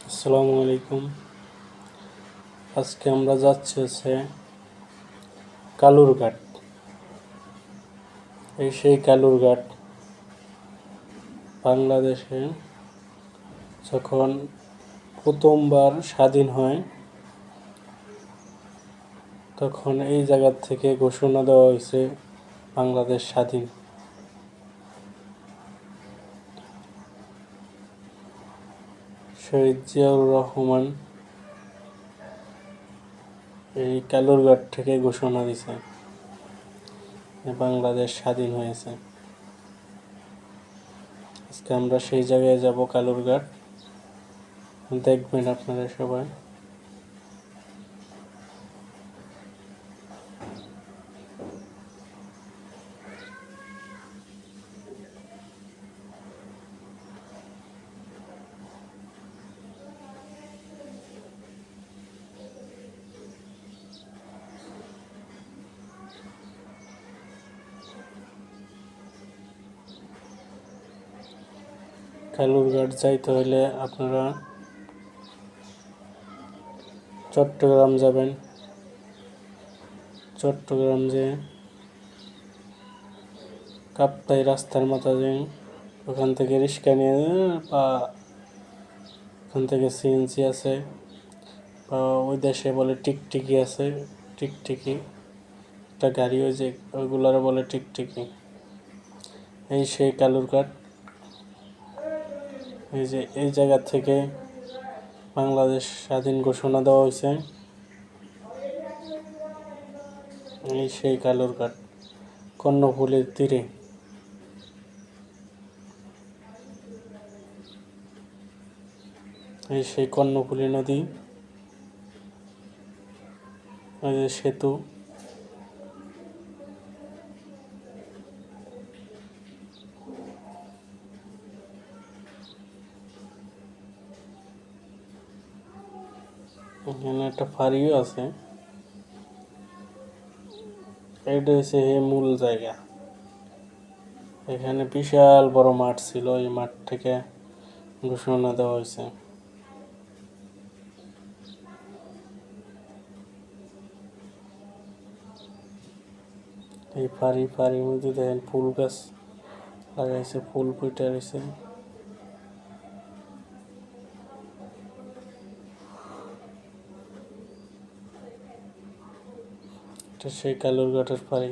আসসালামু আলাইকুম। আজকে আমরা যাচ্ছি কালুরঘাট। সেই কালুরঘাট বাংলাদেশে যখন প্রথমবার স্বাধীন হয় তখন এই জায়গা থেকে ঘোষণা দেওয়া হয়েছে বাংলাদেশ স্বাধীন। শহীদ জিয়াউর রহমান এই কালুরঘাট থেকে ঘোষণা দিয়েছে বাংলাদেশ স্বাধীন হয়েছে। আজকে আমরা সেই জায়গায় যাব, কালুরঘাট। দেখবেন আপনারা সবাই। কালুরঘাট যাইতে হলে আপনারা চট্টগ্রাম যাবেন। চট্টগ্রাম যে কাপ্তাই রাস্তার মাথা যাই, ওখান থেকে রিক্সা নিয়ে বা ওখান থেকে সিএনজি আছে, বা ওই দেশে বলে টিকটিকি আছে। টিকটিকি একটা গাড়ি, ওই যে ওইগুলার বলে টিকটিকি। সেই কালুরঘাট। এই জায়গা থেকে বাংলাদেশ স্বাধীন ঘোষণা দেওয়া হয়েছে। সেই কালুরঘাট কর্ণফুলীর তীরে। সেই কর্ণফুলী নদী, ওই যে সেতু। এখানে একটা ফাঁড়িও আছে। এটা হচ্ছে মূল জায়গা। এখানে বিশাল বড় মাঠ ছিল, এই মাঠ থেকে ঘোষণা দেওয়া হয়েছে। এই ফাঁড়ির মধ্যে দেখেন ফুল গাছ লাগাইছে, ফুল ফুটে রয়েছে। এটা সেই কালুরঘাটের ফাঁড়ি।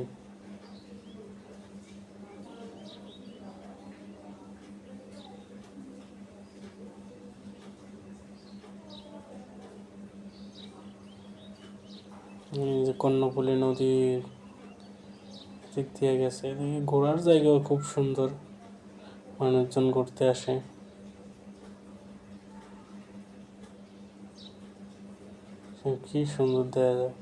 যে কর্ণফুলী নদীর দিক দিয়ে গেছে। এদিকে ঘোরার জায়গাও খুব সুন্দর, মানুষজন ঘুরতে আসে। কি সুন্দর দেখা যায়।